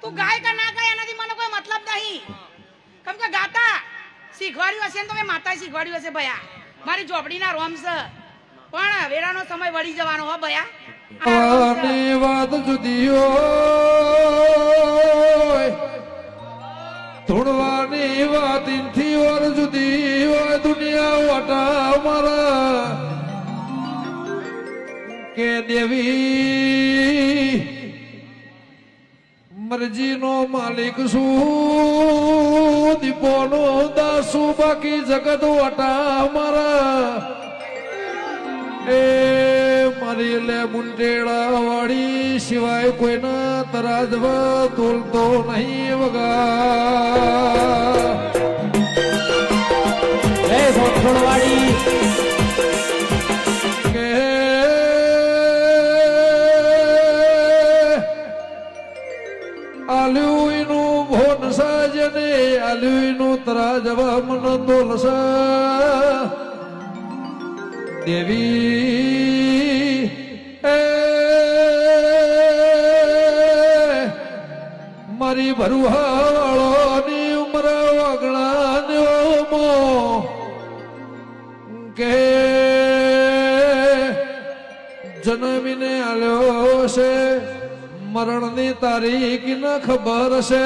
તું ગાય કે ના ગાય એનાથી મને કોઈ મતલબ નહીં. કેમ કે ગાતા શીખવાડ્યું હશે ને તો મેં માતા શીખવાડ્યું હશે ભયા. મારી ચોપડીના રોમ છે પણ વેરાનો સમય વળી જવાનો હો ભયા. વાત જુદી હોય ધૂળવાની વાત થી ઓર જુદી હોય દુનિયા વાટા મારા કે દેવી મરજી નો માલિક શું દીપો નો દાસુ બાકી જગત વાટા મારા એ મારી લે મુંટેડા વાળી સિવાય કોઈના તરાજવા તોલતો નહીં વગા એ સોઠવાડી કે આલ્યુઈનું ભોન સાજને આલ્યુઈનું તરાજવા મન તોલસા દેવી એ મારી ભરુહાવાળોની ઉમર વગણાનો કે જન્મીને આલ્યો છે મરણની તારીખ ન ખબર છે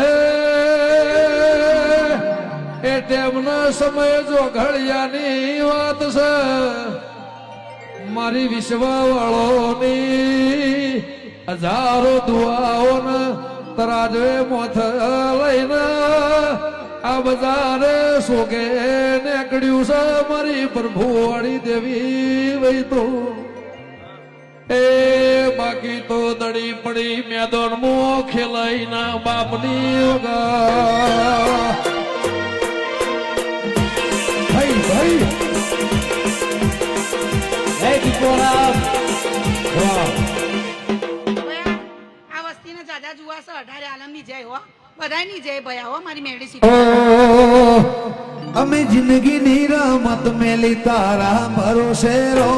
એ ટેમના સમય જો ઘડિયાની વાત છે મારી વિશ્વાવાળોની હજારો દુઆઓને તરાજવે મોથ લઈને આ બજારે સોગે નીકળ્યું છે મારી પ્રભુવાળી દેવી વઈ તો એ બાકી તો દડી પડી મેદાન મો ખેલાઈના બાપની વગા ભાઈ ભાઈ આ વસ્તીને જાજા જુવા છે 18 આલમની જય હો બધાની જય ભયા હો મારી મેળી શીખવા અમે જિંદગી ની રમત મેલી તારા ભરોસે રો